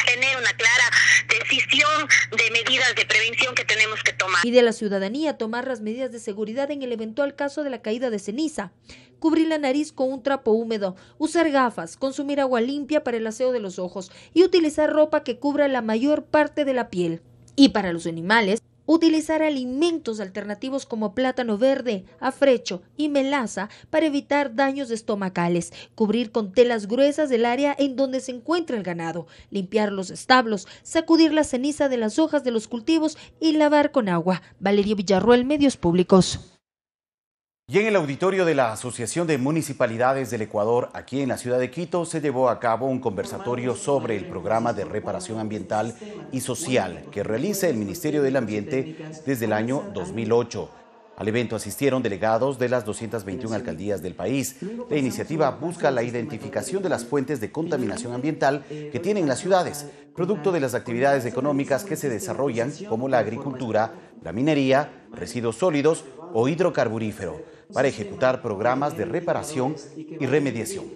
tener una clara decisión de medidas de prevención que tenemos que tomar. Pide a la ciudadanía tomar las medidas de seguridad en el eventual caso de la caída de ceniza. Cubrir la nariz con un trapo húmedo, usar gafas, consumir agua limpia para el aseo de los ojos y utilizar ropa que cubra la mayor parte de la piel. Y para los animales, utilizar alimentos alternativos como plátano verde, afrecho y melaza para evitar daños estomacales, cubrir con telas gruesas el área en donde se encuentra el ganado, limpiar los establos, sacudir la ceniza de las hojas de los cultivos y lavar con agua. Valeria Villarroel, Medios Públicos. Y en el auditorio de la Asociación de Municipalidades del Ecuador, aquí en la ciudad de Quito, se llevó a cabo un conversatorio sobre el programa de reparación ambiental y social que realiza el Ministerio del Ambiente desde el año 2008. Al evento asistieron delegados de las 221 alcaldías del país. La iniciativa busca la identificación de las fuentes de contaminación ambiental que tienen las ciudades, producto de las actividades económicas que se desarrollan, como la agricultura, la minería, residuos sólidos o hidrocarburífero, para ejecutar programas de reparación y remediación.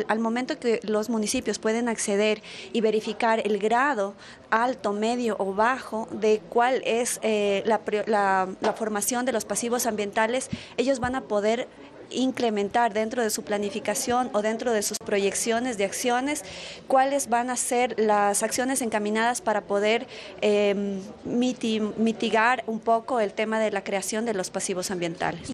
Al momento que los municipios pueden acceder y verificar el grado alto, medio o bajo de cuál es la formación de los pasivos ambientales, ellos van a poder incrementar dentro de su planificación o dentro de sus proyecciones de acciones cuáles van a ser las acciones encaminadas para poder mitigar un poco el tema de la creación de los pasivos ambientales.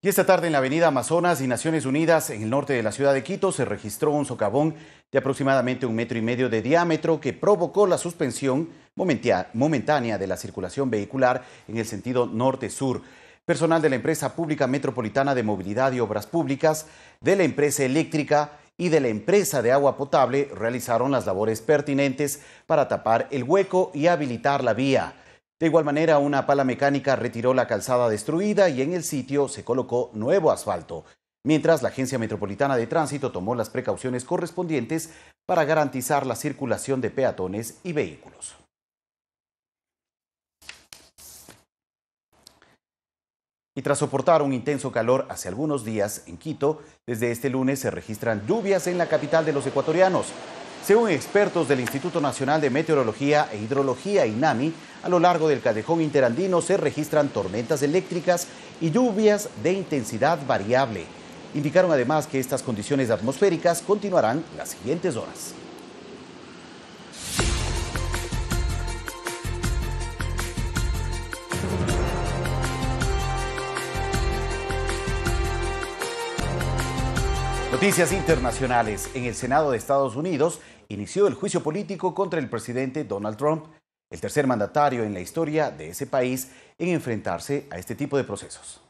Y esta tarde en la avenida Amazonas y Naciones Unidas, en el norte de la ciudad de Quito, se registró un socavón de aproximadamente 1,5 metros de diámetro que provocó la suspensión momentánea de la circulación vehicular en el sentido norte-sur. Personal de la Empresa Pública Metropolitana de Movilidad y Obras Públicas, de la empresa eléctrica y de la empresa de agua potable realizaron las labores pertinentes para tapar el hueco y habilitar la vía. De igual manera, una pala mecánica retiró la calzada destruida y en el sitio se colocó nuevo asfalto, mientras la Agencia Metropolitana de Tránsito tomó las precauciones correspondientes para garantizar la circulación de peatones y vehículos. Y tras soportar un intenso calor hace algunos días en Quito, desde este lunes se registran lluvias en la capital de los ecuatorianos. Según expertos del Instituto Nacional de Meteorología e Hidrología, INAMI, a lo largo del callejón interandino se registran tormentas eléctricas y lluvias de intensidad variable. Indicaron además que estas condiciones atmosféricas continuarán las siguientes horas. Noticias internacionales. En el Senado de Estados Unidos inició el juicio político contra el presidente Donald Trump, el tercer mandatario en la historia de ese país en enfrentarse a este tipo de procesos.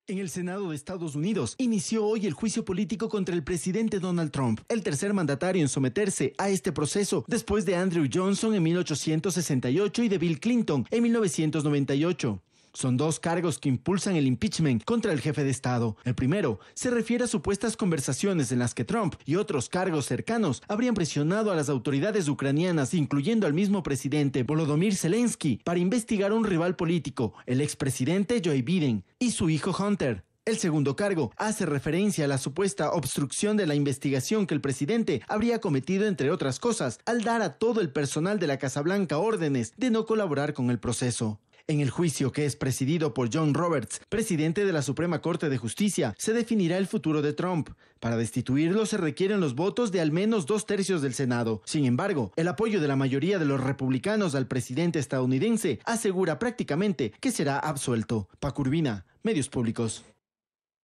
En el Senado de Estados Unidos inició hoy el juicio político contra el presidente Donald Trump, el tercer mandatario en someterse a este proceso después de Andrew Johnson en 1868 y de Bill Clinton en 1998. Son dos cargos que impulsan el impeachment contra el jefe de Estado. El primero se refiere a supuestas conversaciones en las que Trump y otros cargos cercanos habrían presionado a las autoridades ucranianas, incluyendo al mismo presidente Volodymyr Zelensky, para investigar a un rival político, el expresidente Joe Biden, y su hijo Hunter. El segundo cargo hace referencia a la supuesta obstrucción de la investigación que el presidente habría cometido, entre otras cosas, al dar a todo el personal de la Casa Blanca órdenes de no colaborar con el proceso. En el juicio, que es presidido por John Roberts, presidente de la Suprema Corte de Justicia, se definirá el futuro de Trump. Para destituirlo se requieren los votos de al menos 2/3 del Senado. Sin embargo, el apoyo de la mayoría de los republicanos al presidente estadounidense asegura prácticamente que será absuelto. Paco Urbina, Medios Públicos.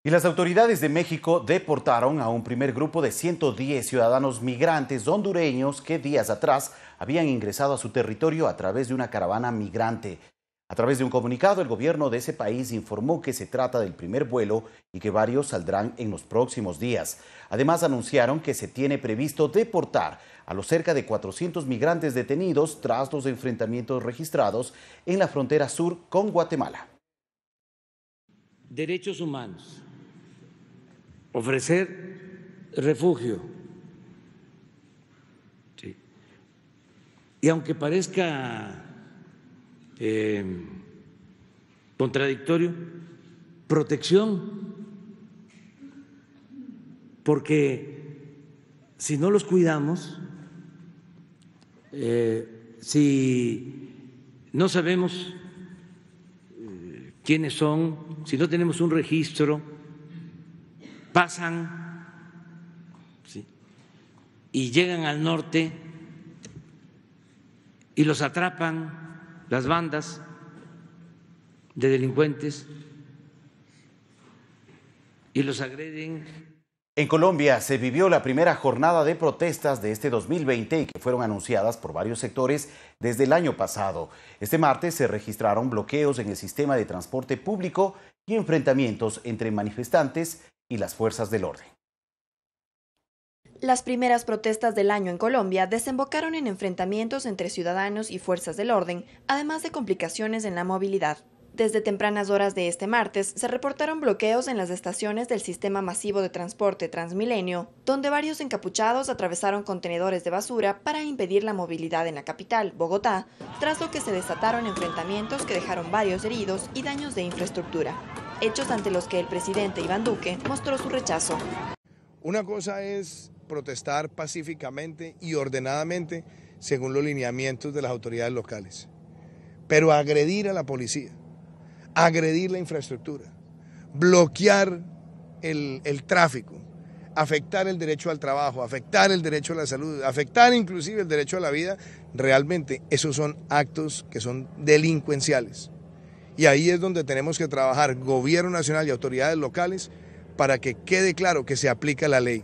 Y las autoridades de México deportaron a un primer grupo de 110 ciudadanos migrantes hondureños que días atrás habían ingresado a su territorio a través de una caravana migrante. A través de un comunicado, el gobierno de ese país informó que se trata del primer vuelo y que varios saldrán en los próximos días. Además, anunciaron que se tiene previsto deportar a los cerca de 400 migrantes detenidos tras los enfrentamientos registrados en la frontera sur con Guatemala. Derechos humanos, ofrecer refugio. Sí. Y aunque parezca contradictorio, protección, porque si no los cuidamos, si no sabemos quiénes son, si no tenemos un registro, pasan, ¿sí?, y llegan al norte y los atrapan las bandas de delincuentes y los agreden. En Colombia se vivió la primera jornada de protestas de este 2020 y que fueron anunciadas por varios sectores desde el año pasado. Este martes se registraron bloqueos en el sistema de transporte público y enfrentamientos entre manifestantes y las fuerzas del orden. Las primeras protestas del año en Colombia desembocaron en enfrentamientos entre ciudadanos y fuerzas del orden, además de complicaciones en la movilidad. Desde tempranas horas de este martes se reportaron bloqueos en las estaciones del sistema masivo de transporte Transmilenio, donde varios encapuchados atravesaron contenedores de basura para impedir la movilidad en la capital, Bogotá, tras lo que se desataron enfrentamientos que dejaron varios heridos y daños de infraestructura, hechos ante los que el presidente Iván Duque mostró su rechazo. Una cosa es protestar pacíficamente y ordenadamente según los lineamientos de las autoridades locales, pero agredir a la policía, agredir la infraestructura, bloquear el tráfico, afectar el derecho al trabajo, afectar el derecho a la salud, afectar inclusive el derecho a la vida, realmente esos son actos que son delincuenciales. Y ahí es donde tenemos que trabajar gobierno nacional y autoridades locales para que quede claro que se aplica la ley.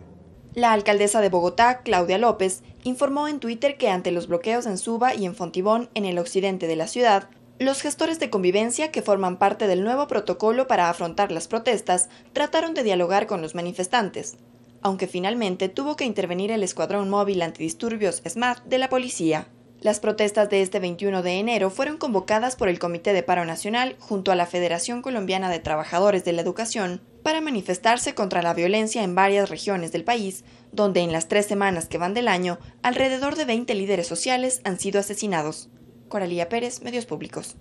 La alcaldesa de Bogotá, Claudia López, informó en Twitter que ante los bloqueos en Suba y en Fontibón, en el occidente de la ciudad, los gestores de convivencia que forman parte del nuevo protocolo para afrontar las protestas trataron de dialogar con los manifestantes, aunque finalmente tuvo que intervenir el Escuadrón Móvil Antidisturbios SMAT de la policía. Las protestas de este 21 de enero fueron convocadas por el Comité de Paro Nacional junto a la Federación Colombiana de Trabajadores de la Educación para manifestarse contra la violencia en varias regiones del país, donde en las 3 semanas que van del año, alrededor de 20 líderes sociales han sido asesinados. Coralía Pérez, Medios Públicos.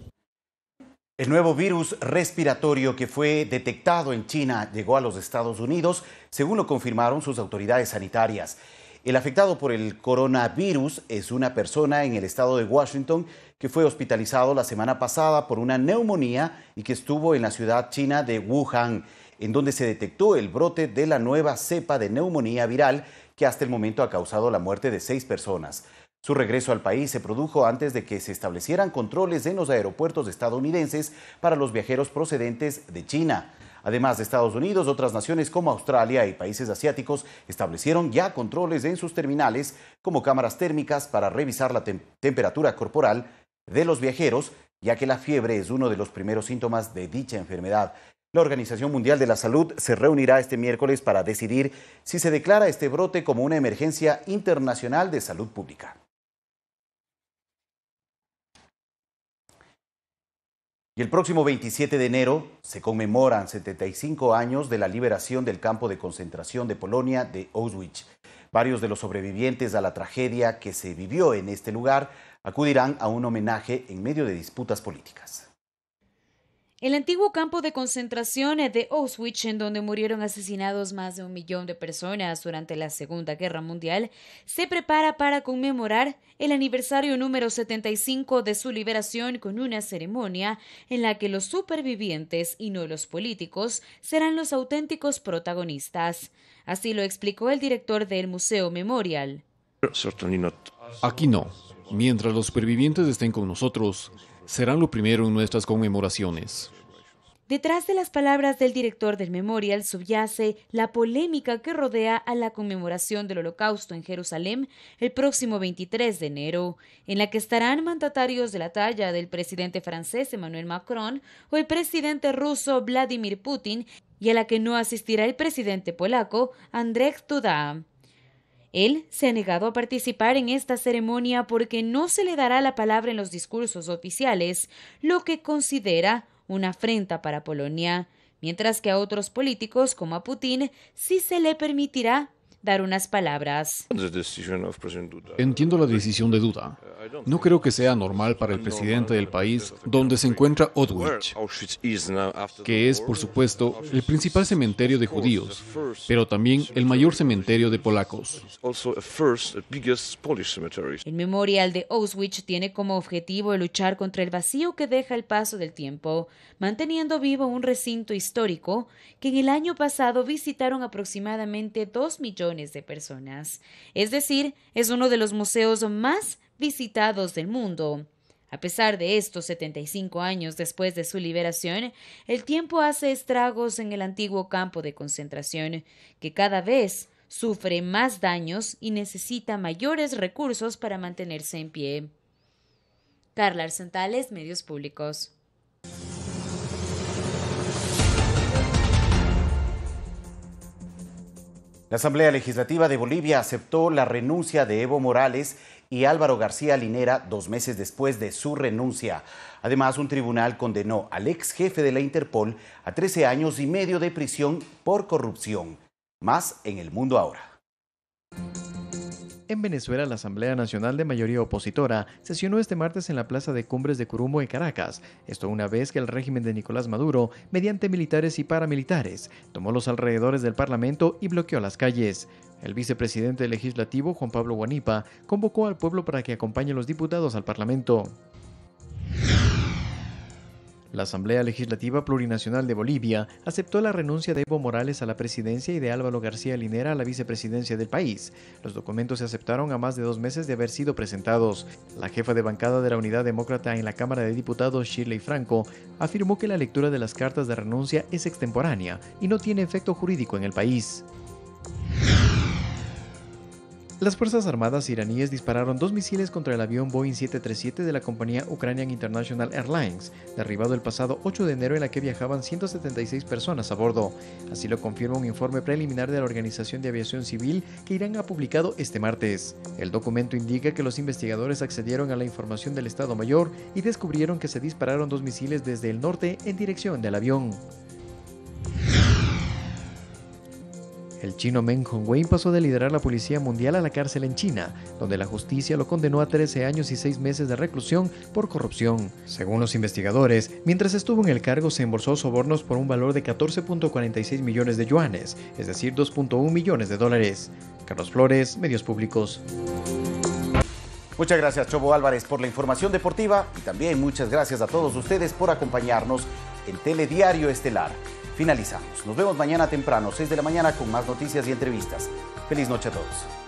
El nuevo virus respiratorio que fue detectado en China llegó a los Estados Unidos, según lo confirmaron sus autoridades sanitarias. El afectado por el coronavirus es una persona en el estado de Washington que fue hospitalizado la semana pasada por una neumonía y que estuvo en la ciudad china de Wuhan, en donde se detectó el brote de la nueva cepa de neumonía viral que hasta el momento ha causado la muerte de 6 personas. Su regreso al país se produjo antes de que se establecieran controles en los aeropuertos estadounidenses para los viajeros procedentes de China. Además de Estados Unidos, otras naciones como Australia y países asiáticos establecieron ya controles en sus terminales como cámaras térmicas para revisar la temperatura corporal de los viajeros, ya que la fiebre es uno de los primeros síntomas de dicha enfermedad. La Organización Mundial de la Salud se reunirá este miércoles para decidir si se declara este brote como una emergencia internacional de salud pública. Y el próximo 27 de enero se conmemoran 75 años de la liberación del campo de concentración de Polonia de Auschwitz. Varios de los sobrevivientes a la tragedia que se vivió en este lugar acudirán a un homenaje en medio de disputas políticas. El antiguo campo de concentración de Auschwitz, en donde murieron asesinados más de 1 millón de personas durante la Segunda Guerra Mundial, se prepara para conmemorar el aniversario número 75 de su liberación con una ceremonia en la que los supervivientes y no los políticos serán los auténticos protagonistas. Así lo explicó el director del Museo Memorial. Aquí no. Mientras los supervivientes estén con nosotros, serán lo primero en nuestras conmemoraciones. Detrás de las palabras del director del Memorial subyace la polémica que rodea a la conmemoración del Holocausto en Jerusalén el próximo 23 de enero, en la que estarán mandatarios de la talla del presidente francés Emmanuel Macron o el presidente ruso Vladimir Putin, y a la que no asistirá el presidente polaco Andrzej Duda. Él se ha negado a participar en esta ceremonia porque no se le dará la palabra en los discursos oficiales, lo que considera una afrenta para Polonia, mientras que a otros políticos, como a Putin, sí se le permitirá dar unas palabras. Entiendo la decisión de Duda. No creo que sea normal para el presidente del país donde se encuentra Auschwitz, que es, por supuesto, el principal cementerio de judíos, pero también el mayor cementerio de polacos. El Memorial de Auschwitz tiene como objetivo luchar contra el vacío que deja el paso del tiempo, manteniendo vivo un recinto histórico que en el año pasado visitaron aproximadamente 2 millones de personas. Es decir, es uno de los museos más visitados del mundo. A pesar de esto, 75 años después de su liberación, el tiempo hace estragos en el antiguo campo de concentración, que cada vez sufre más daños y necesita mayores recursos para mantenerse en pie. Carla Arzentales, Medios Públicos. La Asamblea Legislativa de Bolivia aceptó la renuncia de Evo Morales y Álvaro García Linera 2 meses después de su renuncia. Además, un tribunal condenó al ex jefe de la Interpol a 13 años y medio de prisión por corrupción. Más en El Mundo Ahora. En Venezuela, la Asamblea Nacional de mayoría opositora sesionó este martes en la Plaza de Cumbres de Curumbo en Caracas. Esto una vez que el régimen de Nicolás Maduro, mediante militares y paramilitares, tomó los alrededores del Parlamento y bloqueó las calles. El vicepresidente legislativo, Juan Pablo Guanipa, convocó al pueblo para que acompañe a los diputados al Parlamento. La Asamblea Legislativa Plurinacional de Bolivia aceptó la renuncia de Evo Morales a la presidencia y de Álvaro García Linera a la vicepresidencia del país. Los documentos se aceptaron a más de 2 meses de haber sido presentados. La jefa de bancada de la Unidad Demócrata en la Cámara de Diputados, Shirley Franco, afirmó que la lectura de las cartas de renuncia es extemporánea y no tiene efecto jurídico en el país. Las Fuerzas Armadas iraníes dispararon 2 misiles contra el avión Boeing 737 de la compañía Ukrainian International Airlines, derribado el pasado 8 de enero en la que viajaban 176 personas a bordo. Así lo confirma un informe preliminar de la Organización de Aviación Civil que Irán ha publicado este martes. El documento indica que los investigadores accedieron a la información del Estado Mayor y descubrieron que se dispararon 2 misiles desde el norte en dirección del avión. El chino Meng Hongwei pasó de liderar la policía mundial a la cárcel en China, donde la justicia lo condenó a 13 años y 6 meses de reclusión por corrupción. Según los investigadores, mientras estuvo en el cargo se embolsó sobornos por un valor de 14.46 millones de yuanes, es decir, 2.1 millones de dólares. Carlos Flores, Medios Públicos. Muchas gracias, Chobo Álvarez, por la información deportiva y también muchas gracias a todos ustedes por acompañarnos en Telediario Estelar. Finalizamos. Nos vemos mañana temprano, 6 de la mañana, con más noticias y entrevistas. Feliz noche a todos.